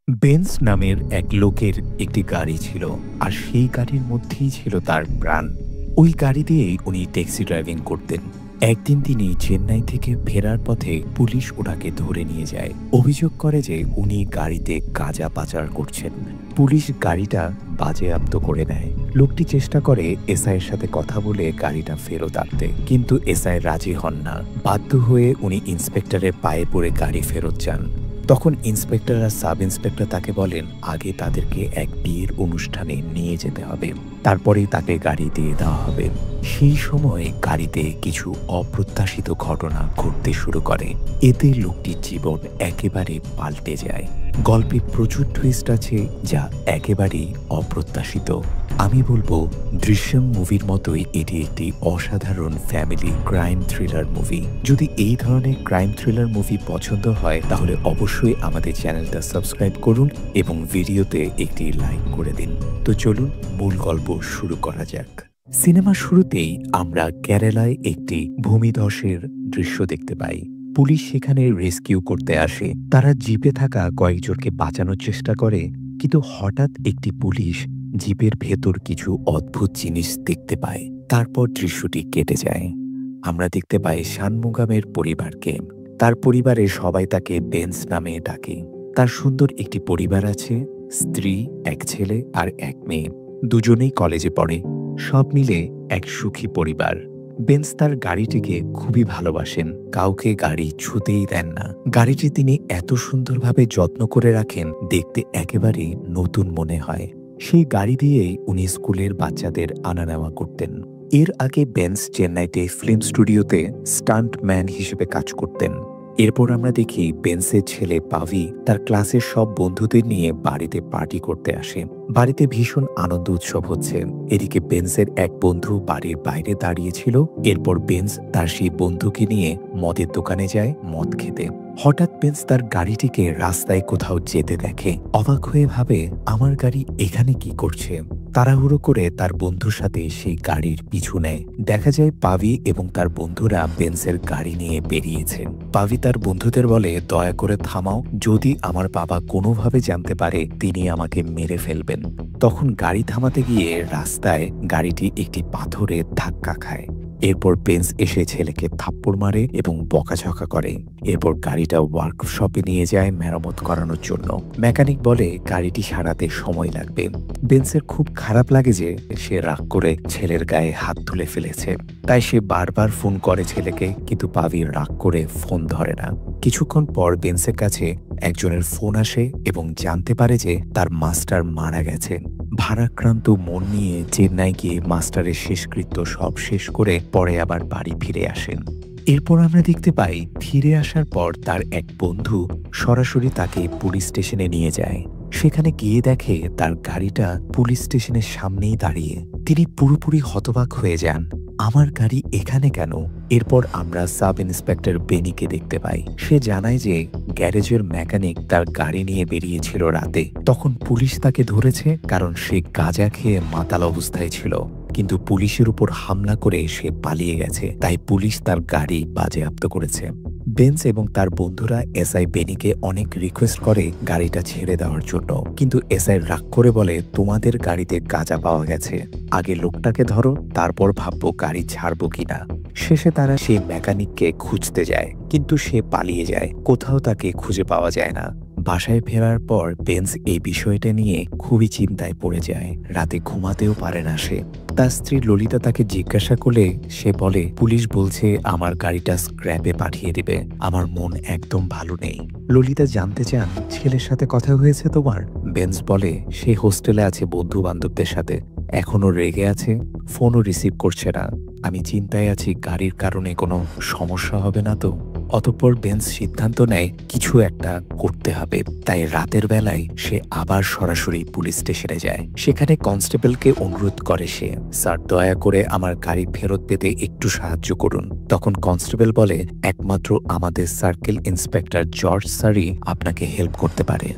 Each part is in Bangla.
বেন্স নামের এক লোকের একটি গাড়ি ছিল, আর সেই গাড়ির মধ্যেই ছিল তার প্রাণ। ওই গাড়ি দিয়েই উনি ট্যাক্সি ড্রাইভিং করতেন। একদিন তিনি চেন্নাই থেকে ফেরার পথে পুলিশ ওনাকে ধরে নিয়ে যায়। অভিযোগ করে যে উনি গাড়িতে গাঁজা পাচার করছেন। পুলিশ গাড়িটা বাজেয়াপ্ত করে নেয়। লোকটি চেষ্টা করে এসআইয়ের সাথে কথা বলে গাড়িটা ফেরত আনতে, কিন্তু এসআই রাজি হন না। বাধ্য হয়ে উনি ইন্সপেক্টরের পায়ে পড়ে গাড়ি ফেরত যান। তখন ইন্সপেক্টর আর সাব ইন্সপেক্টর তাকে বলেন আগে তাদেরকে এক বিয়ের অনুষ্ঠানে নিয়ে যেতে হবে, তারপরেই তাকে গাড়ি দিয়ে দেওয়া হবে। সেই সময় গাড়িতে কিছু অপ্রত্যাশিত ঘটনা ঘটতে শুরু করে। এতে লোকটির জীবন একেবারে পাল্টে যায়। গল্পে প্রচুর টুইস্ট আছে যা একেবারেই অপ্রত্যাশিত। আমি বলবো দৃশ্যম মুভির মতোই এটি একটি অসাধারণ ফ্যামিলি ক্রাইম থ্রিলার মুভি। যদি এই ধরনের ক্রাইম থ্রিলার মুভি পছন্দ হয় তাহলে অবশ্যই আমাদের চ্যানেলটা সাবস্ক্রাইব করুন এবং ভিডিওতে একটি লাইক করে দিন। তো চলুন মূল গল্প শুরু করা যাক। সিনেমার শুরুতেই আমরা কেরালায় একটি ভূমিধসের দৃশ্য দেখতে পাই। পুলিশ সেখানে রেস্কিউ করতে আসে। তারা জিপে থাকা কয়েকজনকে বাঁচানোর চেষ্টা করে, কিন্তু হঠাৎ একটি পুলিশ জিপের ভেতর কিছু অদ্ভুত জিনিস দেখতে পায়। তারপর দৃশ্যটি কেটে যায়। আমরা দেখতে পাই শানমুগামের পরিবারকে। তার পরিবারের সবাই তাকে বেন্স নামে ডাকে। তার সুন্দর একটি পরিবার আছে, স্ত্রী, এক ছেলে আর এক মেয়ে। দুজনেই কলেজে পড়ে। সব মিলে এক সুখী পরিবার। বেন্স তার গাড়িটিকে খুবই ভালোবাসেন, কাউকে গাড়ি ছুতেই দেন না। গাড়িটি তিনি এত সুন্দরভাবে যত্ন করে রাখেন, দেখতে একেবারেই নতুন মনে হয়। সেই গাড়ি দিয়েই উনি স্কুলের বাচ্চাদের আনা নেওয়া করতেন। এর আগে বেন্স চেন্নাইতে ফিল্ম স্টুডিওতে স্টান্টম্যান হিসেবে কাজ করতেন। এরপর আমরা দেখি বেন্সের ছেলে পাভি তার ক্লাসের সব বন্ধুদের নিয়ে বাড়িতে পার্টি করতে আসে। বাড়িতে ভীষণ আনন্দ উৎসব হচ্ছে। এদিকে বেন্সের এক বন্ধু বাড়ির বাইরে দাঁড়িয়েছিল। এরপর বেন্স তার সেই বন্ধুকে নিয়ে মদের দোকানে যায় মদ খেতে। হঠাৎ বেন্স তার গাড়িটিকে রাস্তায় কোথাও যেতে দেখে। অবাক হয়ে ভাবে আমার গাড়ি এখানে কি করছে। তাড়াহুড়ো করে তার বন্ধুর সাথে সেই গাড়ির পিছু নেয়। দেখা যায় পাভি এবং তার বন্ধুরা বেন্সের গাড়ি নিয়ে বেরিয়েছে। পাভি তার বন্ধুদের বলে দয়া করে থামাও, যদি আমার বাবা কোনোভাবে জানতে পারে তিনি আমাকে মেরে ফেলবেন। তখন গাড়ি থামাতে গিয়ে রাস্তায় গাড়িটি একটি পাথরে ধাক্কা খায়। এরপর বেন্স এসে ছেলেকে থাপ্পড় মারে এবং বকাঝকা করে। এরপর গাড়িটা ওয়ার্কশপে নিয়ে যায় মেরামত করানোর জন্য। মেকানিক বলে গাড়িটি সারাতে সময় লাগবে। বেন্সের খুব খারাপ লাগে যে সে রাগ করে ছেলের গায়ে হাত তুলে ফেলেছে। তাই সে বারবার ফোন করে ছেলেকে, কিন্তু পাভি রাগ করে ফোন ধরে না। কিছুক্ষণ পর বেন্সের কাছে একজনের ফোন আসে এবং জানতে পারে যে তার মাস্টার মারা গেছে। ভারাক্রান্ত মন নিয়ে চেন্নাই গিয়ে মাস্টারের শেষকৃত্য সব শেষ করে পরে আবার বাড়ি ফিরে আসেন। এরপর আমরা দেখতে পাই ফিরে আসার পর তার এক বন্ধু সরাসরি তাকে পুলিশ স্টেশনে নিয়ে যায়। সেখানে গিয়ে দেখে তার গাড়িটা পুলিশ স্টেশনের সামনেই দাঁড়িয়ে। তিনি পুরোপুরি হতবাক হয়ে যান, আমার গাড়ি এখানে কেন? এরপর আমরা সাব ইন্সপেক্টর বেনিকে দেখতে পাই। সে জানায় যে গ্যারেজের মেকানিক তার গাড়ি নিয়ে বেরিয়েছিল রাতে। তখন পুলিশ তাকে ধরেছে কারণ সে গাঁজা খেয়ে মাতাল অবস্থায় ছিল, কিন্তু পুলিশের উপর হামলা করে সে পালিয়ে গেছে। তাই পুলিশ তার গাড়ি বাজেয়াপ্ত করেছে। বেন্স এবং তার বন্ধুরা এসআই বেনিকে অনেক রিকোয়েস্ট করে গাড়িটা ছেড়ে দেওয়ার জন্য, কিন্তু এসআই রাগ করে বলে তোমাদের গাড়িতে গাঁজা পাওয়া গেছে, আগে লোকটাকে ধরো, তারপর ভাববো গাড়ি ছাড়বো কিনা। শেষে তারা সেই মেকানিককে খুঁজতে যায়, কিন্তু সে পালিয়ে যায়। কোথাও তাকে খুঁজে পাওয়া যায় না। বাসায় ফেরার পর বেন্স এই বিষয়টা নিয়ে খুবই চিন্তায় পড়ে যায়। রাতে ঘুমাতেও পারে না সে। তার স্ত্রী ললিতা তাকে জিজ্ঞাসা করলে সে বলে পুলিশ বলছে আমার গাড়িটা স্ক্র্যাপে পাঠিয়ে দিবে। আমার মন একদম ভালো নেই। ললিতা জানতে চান ছেলের সাথে কথা হয়েছে তোমার? বেন্স বলে সে হোস্টেলে আছে বন্ধু বান্ধবদের সাথে, এখনো রেগে আছে, ফোনও রিসিভ করছে না। আমি চিন্তায় আছি গাড়ির কারণে কোনো সমস্যা হবে না তো। অতঃপর বেন্স সিদ্ধান্ত নেয় কিছু একটা করতে হবে। তাই রাতের বেলায় সে আবার সরাসরি পুলিশ স্টেশনে যায়। সেখানে কনস্টেবলকে অনুরোধ করে সে, স্যার দয়া করে আমার গাড়ি ফেরত পেতে একটু সাহায্য করুন। তখন কনস্টেবল বলে একমাত্র আমাদের সার্কেল ইন্সপেক্টর জর্জ স্যারই আপনাকে হেল্প করতে পারে।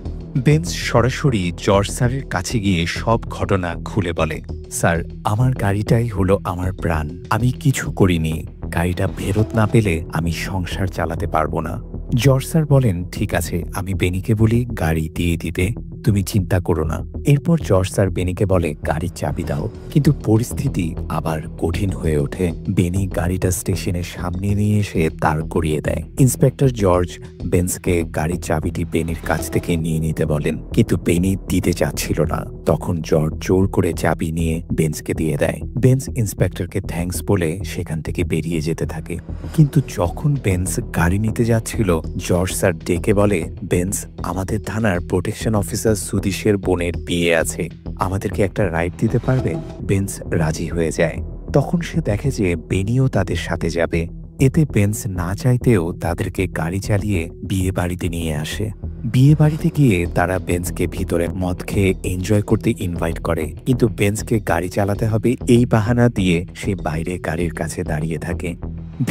বেন্স সরাসরি জর্জ স্যারের কাছে গিয়ে সব ঘটনা খুলে বলে, স্যার আমার গাড়িটাই হলো আমার প্রাণ, আমি কিছু করিনি। গাড়িটা ফেরত না পেলে আমি সংসার চালাতে পারবো না। জর্জ স্যার বলেন, ঠিক আছে, আমি বেনিকে বলি গাড়ি দিয়ে দিতে, তুমি চিন্তা করো না। এরপর জর্জ স্যার বেনিকে বলে গাড়ির চাবি দাও, কিন্তু পরিস্থিতি আবার কঠিন হয়ে ওঠে। বেনি গাড়িটা স্টেশনের সামনে নিয়ে এসে দাঁড় করিয়ে দেয়। ইন্সপেক্টর জর্জ বেন্সকে গাড়ির চাবিটি বেনির কাছ থেকে নিয়ে নিতে বলেন, কিন্তু বেনি দিতে চাচ্ছিল না। তখন জর্জ জোর করে চাবি নিয়ে বেন্সকে দিয়ে দেয়। বেন্স ইন্সপেক্টরকে থ্যাঙ্কস বলে সেখান থেকে বেরিয়ে যেতে থাকে। কিন্তু যখন বেন্স গাড়ি নিতে যাচ্ছিল, জর্জ স্যার ডেকে বলে, বেন্স, আমাদের থানার প্রোটেকশন অফিসার সুদীশের বোনের বিয়ে আছে, আমাদেরকে একটা রাইড দিতে পারবে? বেন্স রাজি হয়ে যায়। তখন সে দেখে যে বেনিও তাদের সাথে যাবে। এতে বেন্স না চাইতেও তাদেরকে গাড়ি চালিয়ে বিয়ে বাড়িতে নিয়ে আসে। বিয়ে বাড়িতে গিয়ে তারা বেন্সকে ভিতরে মদ খেয়ে এনজয় করতে ইনভাইট করে, কিন্তু বেন্সকে গাড়ি চালাতে হবে এই বাহানা দিয়ে সে বাইরে গাড়ির কাছে দাঁড়িয়ে থাকে।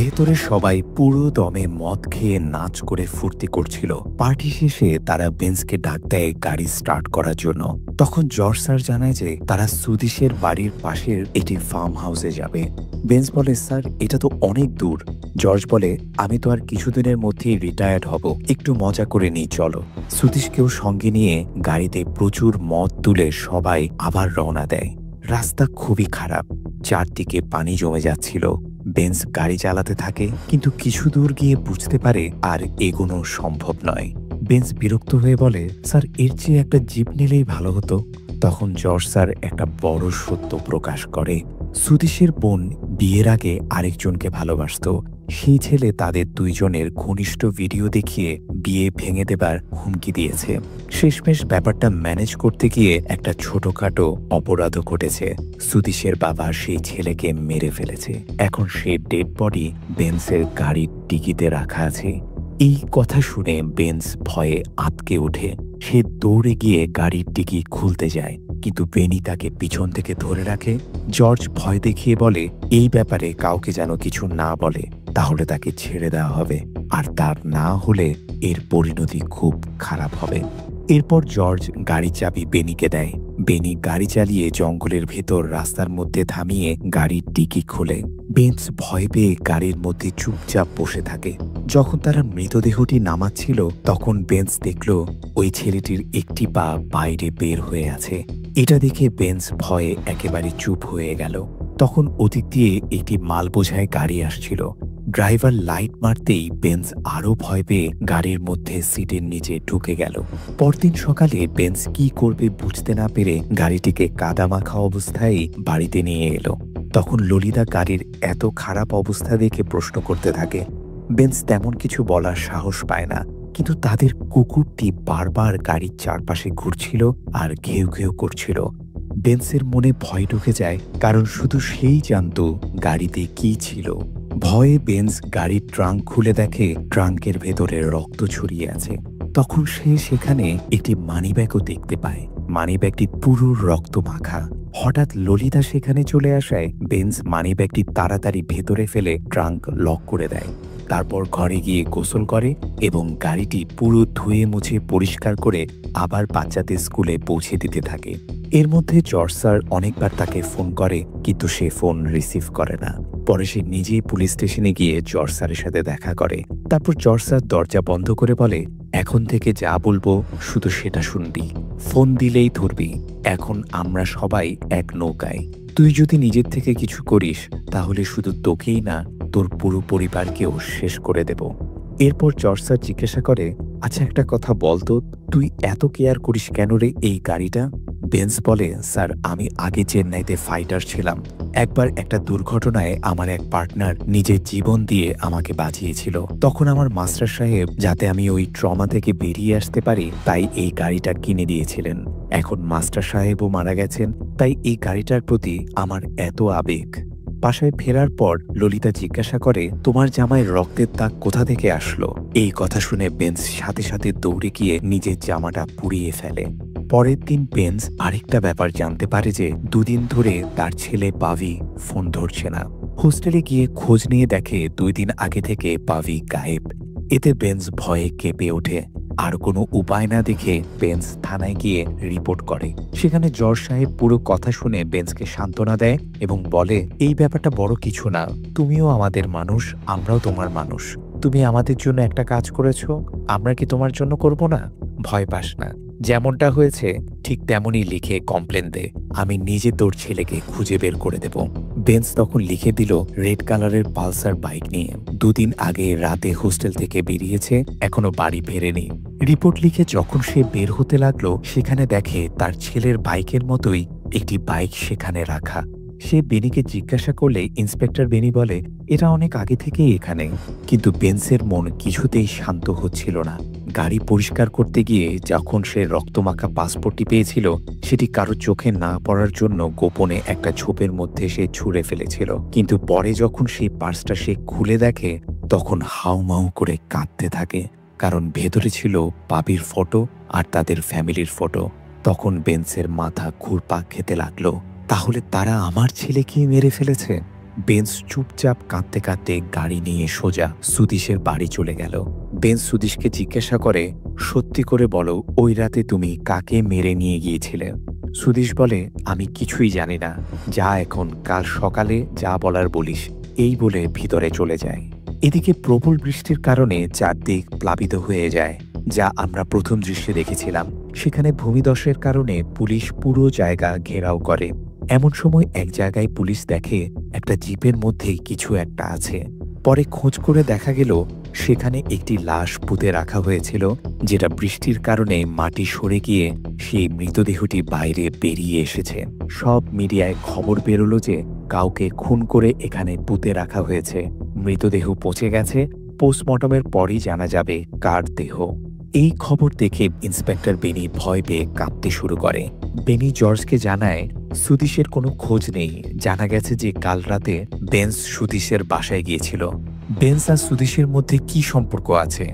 ভেতরে সবাই পুরো দমে মদ খেয়ে নাচ করে ফুর্তি করছিল। পার্টি শেষে তারা বেন্সকে ডাক দেয় গাড়ি স্টার্ট করার জন্য। তখন জর্জ স্যার জানায় যে তারা সুদীশের বাড়ির পাশের একটি ফার্ম হাউসে যাবে। বেন্স বলে, স্যার, এটা তো অনেক দূর। জর্জ বলে, আমি তো আর কিছুদিনের মধ্যেই রিটায়ার্ড হব, একটু মজা করে নিই, চলো। সুদীশকেও সঙ্গে নিয়ে গাড়িতে প্রচুর মদ তুলে সবাই আবার রওনা দেয়। রাস্তা খুবই খারাপ, চারদিকে পানি জমে যাচ্ছিল। বেন্স গাড়ি চালাতে থাকে, কিন্তু কিছু দূর গিয়ে বুঝতে পারে আর এগোনো সম্ভব নয়। বেন্স বিরক্ত হয়ে বলে, স্যার, এর চেয়ে একটা জিপ নিলেই ভালো হতো। তখন জর্জ স্যার একটা বড় সত্য প্রকাশ করে। সুদীশের বোন বিয়ের আগে আরেকজনকে ভালোবাসত। সেই ছেলে তাদের দুইজনের ঘনিষ্ঠ ভিডিও দেখিয়ে বিয়ে ভেঙে দেবার হুমকি দিয়েছে। শেষমেশ ব্যাপারটা ম্যানেজ করতে গিয়ে একটা ছোটখাটো অপরাধও ঘটেছে। সুদীশের বাবা সেই ছেলেকে মেরে ফেলেছে। এখন সে ডেড বডি বেন্সের গাড়ির ডিকিতে রাখা আছে। এই কথা শুনে বেন্স ভয়ে আঁতকে ওঠে। সে দৌড়ে গিয়ে গাড়ির ডিকি খুলতে যায়, কিন্তু বেনি তাকে পিছন থেকে ধরে রাখে। জর্জ ভয় দেখিয়ে বলে, এই ব্যাপারে কাউকে যেন কিছু না বলে, তাহলে তাকে ছেড়ে দেওয়া হবে, আর তার না হলে এর পরিণতি খুব খারাপ হবে। এরপর জর্জ গাড়ি চাবি বেনিকে দেয়। বেনি গাড়ি চালিয়ে জঙ্গলের ভেতর রাস্তার মধ্যে থামিয়ে গাড়ির ডিকি খোলে। বেন্স ভয় পেয়ে গাড়ির মধ্যে চুপচাপ বসে থাকে। যখন তারা মৃতদেহটি নামাচ্ছিল, তখন বেন্স দেখল ওই ছেলেটির একটি পা বাইরে বের হয়ে আছে। এটা দেখে বেন্স ভয়ে একেবারে চুপ হয়ে গেল। তখন ওদিক দিয়ে একটি মাল বোঝাই গাড়ি আসছিল। ড্রাইভার লাইট মারতেই বেন্স আরো ভয় পেয়ে গাড়ির মধ্যে সিটের নিচে ঢুকে গেল। পরদিন সকালে বেন্স কি করবে বুঝতে না পেরে গাড়িটিকে কাদামাখা অবস্থায় বাড়িতে নিয়ে এলো। তখন ললিতা গাড়ির এত খারাপ অবস্থা দেখে প্রশ্ন করতে থাকে। বেন্স তেমন কিছু বলার সাহস পায় না, কিন্তু তাদের কুকুরটি বারবার গাড়ির চারপাশে ঘুরছিল আর ঘেউ ঘেউ করছিল। বেন্সের মনে ভয় ঢুকে যায়, কারণ শুধু সেই জানত গাড়িতে কি ছিল। ভয়ে বেন্স গাড়ির ট্রাঙ্ক খুলে দেখে ট্রাঙ্কের ভেতরে রক্ত ছড়িয়ে আছে। তখন সে সেখানে একটি মানিব্যাগও দেখতে পায়। মানিব্যাগটি পুরো রক্ত মাখা। হঠাৎ ললিতা সেখানে চলে আসায় বেন্স মানিব্যাগটি তাড়াতাড়ি ভেতরে ফেলে ট্রাঙ্ক লক করে দেয়। তারপর ঘরে গিয়ে গোসল করে এবং গাড়িটি পুরো ধুয়ে মুছে পরিষ্কার করে আবার বাচ্চাদের স্কুলে পৌঁছে দিতে থাকে। এর মধ্যে জর্জ স্যার অনেকবার তাকে ফোন করে, কিন্তু সে ফোন রিসিভ করে না। পরে সে নিজেই পুলিশ স্টেশনে গিয়ে জর্জ স্যারের সাথে দেখা করে। তারপর জর্জ স্যার দরজা বন্ধ করে বলে, এখন থেকে যা বলবো শুধু সেটা শুনবি, ফোন দিলেই ধরবি। এখন আমরা সবাই এক নৌকায়। তুই যদি নিজের থেকে কিছু করিস, তাহলে শুধু তোকেই না, তোর পুরো পরিবারকেও শেষ করে দেব। এরপর জর্জ স্যার জিজ্ঞাসা করে, আচ্ছা, একটা কথা বলতো, তুই এত কেয়ার করিস কেন রে এই গাড়িটা? বেন্স বলে, স্যার, আমি আগে চেন্নাইতে ফাইটার ছিলাম। একবার একটা দুর্ঘটনায় আমার এক পার্টনার নিজের জীবন দিয়ে আমাকে বাঁচিয়েছিল। তখন আমার মাস্টার সাহেব, যাতে আমি ওই ট্রমা থেকে বেরিয়ে আসতে পারি, তাই এই গাড়িটা কিনে দিয়েছিলেন। এখন মাস্টার সাহেবও মারা গেছেন, তাই এই গাড়িটার প্রতি আমার এত আবেগ। বাসায় ফেরার পর ললিতা জিজ্ঞাসা করে, তোমার জামায় রক্তের দাগ কোথা থেকে আসলো? এই কথা শুনে বেন্স সাথে সাথে দৌড়ে গিয়ে নিজের জামাটা পুড়িয়ে ফেলে। পরের দিন বেন্স আরেকটা ব্যাপার জানতে পারে যে দুদিন ধরে তার ছেলে পাভি ফোন ধরছে না। হোস্টেলে গিয়ে খোঁজ নিয়ে দেখে 2 দিন আগে থেকে পাভি গায়েব। এতে বেন্স ভয়ে কেঁপে ওঠে। আর কোনো উপায় না দেখে বেন্স থানায় গিয়ে রিপোর্ট করে। সেখানে জর্জ সাহেব পুরো কথা শুনে বেন্সকে সান্ত্বনা দেয় এবং বলে, এই ব্যাপারটা বড় কিছু না, তুমিও আমাদের মানুষ, আমরাও তোমার মানুষ। তুমি আমাদের জন্য একটা কাজ করেছো, আমরা কি তোমার জন্য করব না? ভয় পাস না, যেমনটা হয়েছে ঠিক তেমনই লিখে কমপ্লেন দে, আমি নিজে তোর ছেলেকে খুঁজে বের করে দেব। বেঞ্চ তখন লিখে দিল রেড কালারের পালসার বাইক নিয়ে 2 দিন আগে রাতে হোস্টেল থেকে বেরিয়েছে, এখনো বাড়ি ফেরেনি। রিপোর্ট লিখে যখন সে বের হতে লাগলো সেখানে দেখে তার ছেলের বাইকের মতোই একটি বাইক সেখানে রাখা। সে বেনিকে জিজ্ঞাসা করলে ইন্সপেক্টর বেনি বলে এটা অনেক আগে থেকেই এখানে। কিন্তু বেন্সের মন কিছুতেই শান্ত হচ্ছিল না। গাড়ি পরিষ্কার করতে গিয়ে যখন সে রক্তমাখা পাসপোর্টটি পেয়েছিল সেটি কারো চোখে না পড়ার জন্য গোপনে একটা ঝোপের মধ্যে সে ছুঁড়ে ফেলেছিল। কিন্তু পরে যখন সেই পার্সটা সে খুলে দেখে তখন হাউমাউ করে কাঁদতে থাকে, কারণ ভেতরে ছিল পাবির ফটো আর তাদের ফ্যামিলির ফটো। তখন বেন্সের মাথা ঘুরপাক খেতে লাগলো, তাহলে তারা আমার ছেলেকেই মেরে ফেলেছে। বেন্স চুপচাপ কাঁদতে কাঁদতে গাড়ি নিয়ে সোজা সুদিশের বাড়ি চলে গেল। বেন্স সুদিশকে জিজ্ঞাসা করে, সত্যি করে বলো ওই রাতে তুমি কাকে মেরে নিয়ে গিয়েছিলে? সুদিশ বলে, আমি কিছুই জানি না, যা এখন কাল সকালে যা বলার বলিস, এই বলে ভিতরে চলে যায়। এদিকে প্রবল বৃষ্টির কারণে চারদিক প্লাবিত হয়ে যায়, যা আমরা প্রথম দৃশ্যে দেখেছিলাম। সেখানে ভূমিধসের কারণে পুলিশ পুরো জায়গা ঘেরাও করে। এমন সময় এক জায়গায় পুলিশ দেখে একটা জিপের মধ্যে কিছু একটা আছে। পরে খোঁজ করে দেখা গেল সেখানে একটি লাশ পুঁতে রাখা হয়েছিল, যেটা বৃষ্টির কারণে মাটি সরে গিয়ে সেই মৃতদেহটি বাইরে বেরিয়ে এসেছে। সব মিডিয়ায় খবর বেরোলো যে কাউকে খুন করে এখানে পুঁতে রাখা হয়েছে। মৃতদেহ পচে গেছে, পোস্টমর্টমের পরই জানা যাবে কার দেহ। এই খবর দেখে ইন্সপেক্টর বেনি ভয় পেয়ে কাঁপতে শুরু করে। বেনি জর্জকে জানায় সুদিশের কোনো খোঁজ নেই। জানা গেছে যে কাল রাতে বেন্স সুদিশের বাসায় গিয়েছিল। বেন্স আর সুদিশের মধ্যে কি সম্পর্ক আছে?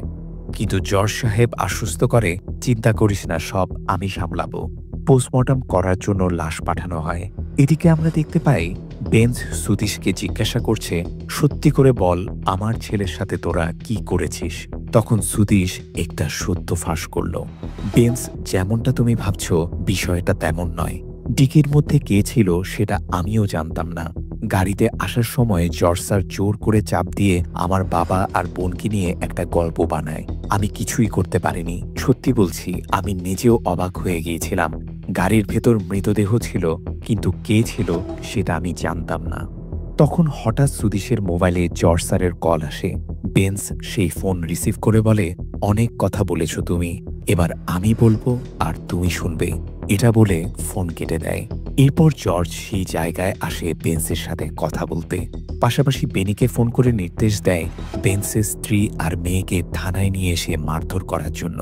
কিন্তু জর্জ সাহেব আশ্বস্ত করে, চিন্তা করিস না, সব আমি সামলাবো। পোস্টমর্টম করার জন্য লাশ পাঠানো হয়। এদিকে আমরা দেখতে পাই বেন্স সুদিশকে জিজ্ঞাসা করছে, সত্যি করে বল আমার ছেলের সাথে তোরা কি করেছিস? তখন সুদিশ একটা সত্য ফাঁস করল। বেন্স, যেমনটা তুমি ভাবছো বিষয়টা তেমন নয়। ডিকির মধ্যে কে ছিল সেটা আমিও জানতাম না। গাড়িতে আসার সময় জর্জ স্যার জোর করে চাপ দিয়ে আমার বাবা আর বোনকে নিয়ে একটা গল্প বানায়। আমি কিছুই করতে পারিনি। সত্যি বলছি, আমি নিজেও অবাক হয়ে গিয়েছিলাম। গাড়ির ভেতর মৃতদেহ ছিল, কিন্তু কে ছিল সেটা আমি জানতাম না। তখন হঠাৎ সুদিশের মোবাইলে জর্জ স্যারের কল আসে। বেন্স সেই ফোন রিসিভ করে বলে, অনেক কথা বলেছ তুমি, এবার আমি বলবো আর তুমি শুনবে, এটা বলে ফোন কেটে দেয়। এরপর জর্জ সেই জায়গায় আসে বেন্সের সাথে কথা বলতে। পাশাপাশি বেনিকে ফোন করে নির্দেশ দেয় বেন্সের স্ত্রী আর মেয়েকে থানায় নিয়ে এসে মারধর করার জন্য।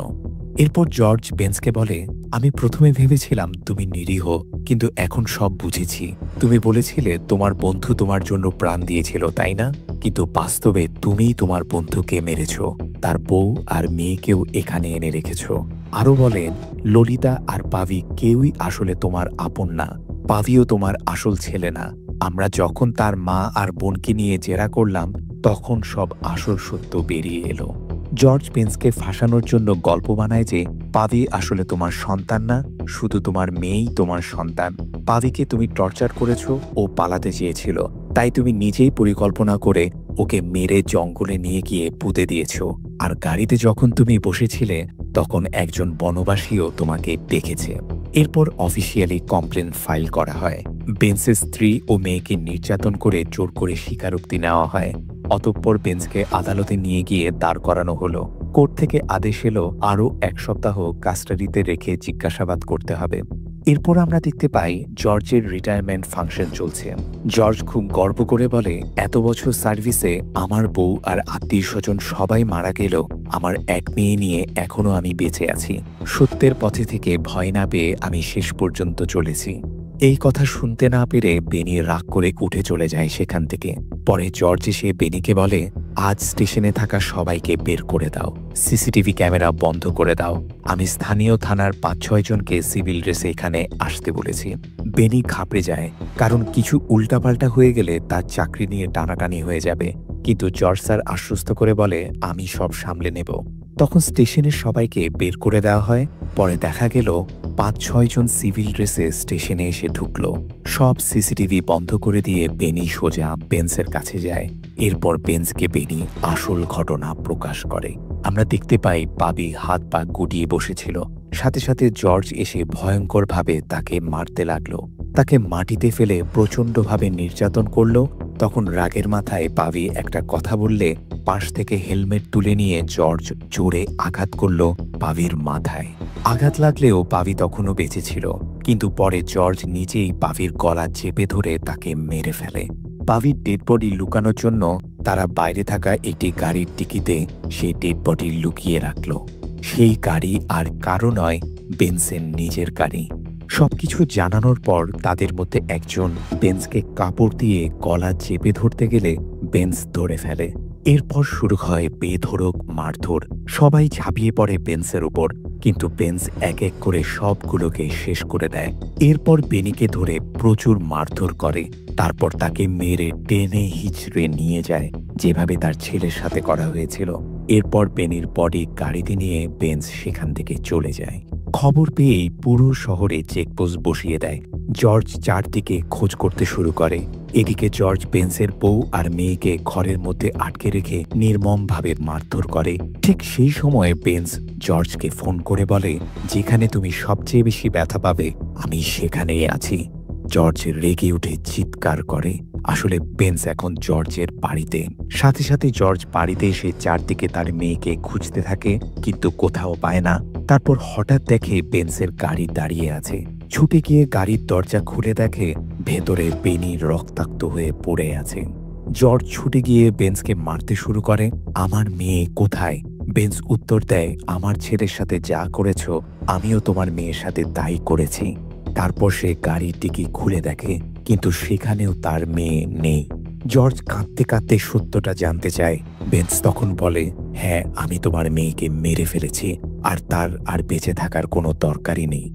এরপর জর্জ বেন্সকে বলে, আমি প্রথমে ভেবেছিলাম তুমি নিরীহ, কিন্তু এখন সব বুঝেছি। তুমি বলেছিলে তোমার বন্ধু তোমার জন্য প্রাণ দিয়েছিল, তাই না? কিন্তু বাস্তবে তুমিই তোমার বন্ধুকে মেরেছ, তার বউ আর মেয়েকেও এখানে এনে রেখেছ। আরও বলেন, ললিতা আর পাভি কেউই আসলে তোমার আপন না। পাভিও তোমার আসল ছেলে না। আমরা যখন তার মা আর বোনকে নিয়ে জেরা করলাম তখন সব আসল সত্য বেরিয়ে এলো। জর্জ বেন্সকে ফাঁসানোর জন্য গল্প বানায় যে পাভি আসলে তোমার সন্তান না, শুধু তোমার মেয়েই তোমার সন্তান। পাভিকে তুমি টর্চার করেছো, ও পালাতে চেয়েছিল, তাই তুমি নিজেই পরিকল্পনা করে ওকে মেরে জঙ্গলে নিয়ে গিয়ে পুঁতে দিয়েছো। আর গাড়িতে যখন তুমি বসেছিলে তখন একজন বনবাসীও তোমাকে দেখেছে। এরপর অফিসিয়ালি কমপ্লেন ফাইল করা হয়। বেন্সের স্ত্রী ও মেয়েকে নির্যাতন করে জোর করে স্বীকারোক্তি নেওয়া হয়। অতঃপর বেন্সকে আদালতে নিয়ে গিয়ে দাঁড় করানো হলো। কোর্ট থেকে আদেশ এলো আরও 1 সপ্তাহ কাস্টাডিতে রেখে জিজ্ঞাসাবাদ করতে হবে। এরপর আমরা দেখতে পাই জর্জের রিটায়ারমেন্ট ফাংশন চলছে। জর্জ খুব গর্ব করে বলে, এত বছর সার্ভিসে আমার বউ আর আত্মীয় স্বজন সবাই মারা গেলেও আমার এক মেয়ে নিয়ে এখনো আমি বেঁচে আছি। সত্যের পথে থেকে ভয় না পেয়ে আমি শেষ পর্যন্ত চলেছি। এই কথা শুনতে না পেরে বেনি রাগ করে উঠে চলে যায় সেখান থেকে। পরে জর্জ এসে বেনিকে বলে, আজ স্টেশনে থাকা সবাইকে বের করে দাও, সিসিটিভি ক্যামেরা বন্ধ করে দাও। আমি স্থানীয় থানার 5-6 জনকে সিভিল ড্রেসে এখানে আসতে বলেছি। বেনি ঘাবড়ে যায়, কারণ কিছু উল্টাপাল্টা হয়ে গেলে তার চাকরি নিয়ে টানাটানি হয়ে যাবে। কিন্তু জর্জ স্যার আশ্বস্ত করে বলে, আমি সব সামলে নেব। তখন স্টেশনের সবাইকে বের করে দেওয়া হয়। পরে দেখা গেল 5-6 জন সিভিল ড্রেসে স্টেশনে এসে ঢুকলো। সব সিসিটিভি বন্ধ করে দিয়ে বেনি সোজা বেন্সের কাছে যায় এরপর বেনকে বেনি আসল ঘটনা প্রকাশ করে। আমরা দেখতে পাই পাবি হাত পা গুটিয়ে বসেছিল। সাথে সাথে জর্জ এসে ভয়ঙ্করভাবে তাকে মারতে লাগলো। তাকে মাটিতে ফেলে প্রচণ্ডভাবে নির্যাতন করলো। তখন রাগের মাথায় পাবি একটা কথা বললে পাশ থেকে হেলমেট তুলে নিয়ে জর্জ জোরে আঘাত করল পাবির মাথায়। আঘাত লাগলেও পাবি তখনও বেঁচে ছিল, কিন্তু পরে জর্জ নিজেই পাবির গলা চেপে ধরে তাকে মেরে ফেলে। পাবির ডেড বডি লুকানোর জন্য তারা বাইরে থাকা একটি গাড়ির টিকিতে সেই ডেড বডি লুকিয়ে রাখল। সেই গাড়ি আর কারো নয়, বেনসের নিজের গাড়ি। সবকিছু জানানোর পর তাদের মধ্যে একজন বেনকে কাপড় দিয়ে গলা চেপে ধরতে গেলে বেনস ধরে ফেলে। এরপর শুরু হয় বেধড়ক মারধর। সবাই ঝাঁপিয়ে পড়ে বেনসের উপর, কিন্তু বেনস এক এক করে সবগুলোকে শেষ করে দেয়। এরপর বেনিকে ধরে প্রচুর মারধর করে, তারপর তাকে মেরে টেনে হিচড়ে নিয়ে যায়, যেভাবে তার ছেলের সাথে করা হয়েছিল। এরপর বেনির বডি গাড়িতে নিয়ে বেনস সেখান থেকে চলে যায়। খবর পেয়েই পুরো শহরে চেকপোস্ট বসিয়ে দেয়। জর্জ চারদিকে খোঁজ করতে শুরু করে। এদিকে জর্জ বেনসের বউ আর মেয়েকে ঘরের মধ্যে আটকে রেখে নির্মমভাবে মারধর করে। ঠিক সেই সময় বেনস জর্জকে ফোন করে বলে, যেখানে তুমি সবচেয়ে বেশি ব্যথা পাবে আমি সেখানেই আছি। জর্জ রেগে উঠে চিৎকার করে। আসলে বেনস এখন জর্জের বাড়িতে। সাথে সাথে জর্জ বাড়িতে এসে চারদিকে তার মেয়েকে খুঁজতে থাকে, কিন্তু কোথাও পায় না। তারপর হঠাৎ দেখে বেনসের গাড়ি দাঁড়িয়ে আছে। ছুটে গিয়ে গাড়ির দরজা খুলে দেখে ভেতরে বেনি রক্তাক্ত হয়ে পড়ে আছে। জর্জ ছুটে গিয়ে বেনসকে মারতে শুরু করে। আমার মেয়ে কোথায়? বেনস উত্তর দেয়, আমার ছেলের সাথে যা করেছ আমিও তোমার মেয়ের সাথে তাই করেছি। তারপর সে গাড়ির ডিকি খুলে দেখে, কিন্তু সেখানেও তার মেয়ে নেই। জর্জ কাঁদতে কাঁদতে সত্যটা জানতে চায়। বেনস তখন বলে, হ্যাঁ, আমি তোমার মেয়েকে মেরে ফেলেছি, আর তার আর বেঁচে থাকার কোনো দরকারই নেই।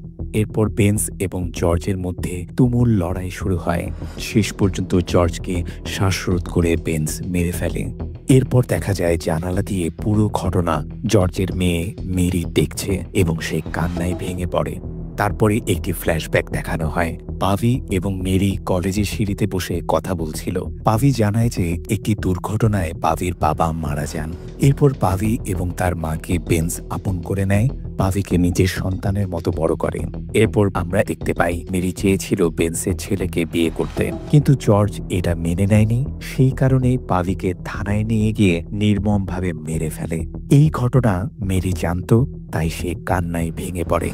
এরপর বেনস এবং জর্জের মধ্যে তুমুল লড়াই শুরু হয়। শেষ পর্যন্ত জর্জকে শ্বাসরোধ করে বেনস মেরে ফেলে। এরপর দেখা যায় জানালা দিয়ে পুরো ঘটনা জর্জের মেয়ে মেরি দেখছে এবং সে কান্নায় ভেঙে পড়ে। তারপরে একটি ফ্ল্যাশব্যাক দেখানো হয়। পাভি এবং মেরি কলেজের সিঁড়িতে বসে কথা বলছিল। পাভি জানায় যে একটি দুর্ঘটনায় পাভির বাবা মারা যান। এরপর পাভি এবং তার মাকে বেনস আপন করে নেয়, পাভিকে নিজের সন্তানের মতো বড় করে। এরপর আমরা দেখতে পাই মেরি চেয়েছিল বেনসের ছেলেকে বিয়ে করতে, কিন্তু জর্জ এটা মেনে নেয়নি। সেই কারণে পাভিকে থানায় নিয়ে গিয়ে নির্মমভাবে মেরে ফেলে। এই ঘটনা মেরি জানত, তাই সে কান্নায় ভেঙে পড়ে।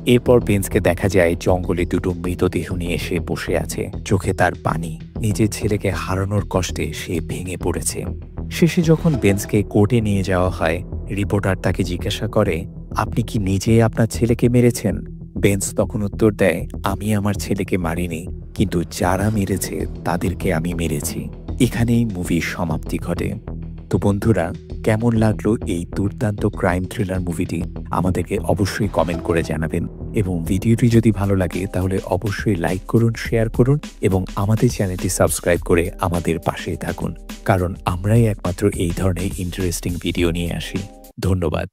এরপর বেনসকে দেখা যায় জঙ্গলে দুটো মৃতদেহ নিয়ে এসে বসে আছে, চোখে তার পানি। নিজের ছেলেকে হারানোর কষ্টে সে ভেঙে পড়েছে। শেষে যখন বেনসকে কোর্টে নিয়ে যাওয়া হয়, রিপোর্টার তাকে জিজ্ঞাসা করে, আপনি কি নিজেই আপনার ছেলেকে মেরেছেন? বেনস তখন উত্তর দেয়, আমি আমার ছেলেকে মারিনি, কিন্তু যারা মেরেছে তাদেরকে আমি মেরেছি। এখানেই মুভির সমাপ্তি ঘটে। তো বন্ধুরা, কেমন লাগলো এই দুর্দান্ত ক্রাইম থ্রিলার মুভিটি আমাদেরকে অবশ্যই কমেন্ট করে জানাবেন। এবং ভিডিওটি যদি ভালো লাগে তাহলে অবশ্যই লাইক করুন, শেয়ার করুন এবং আমাদের চ্যানেলটি সাবস্ক্রাইব করে আমাদের পাশেই থাকুন, কারণ আমরাই একমাত্র এই ধরনের ইন্টারেস্টিং ভিডিও নিয়ে আসি। ধন্যবাদ।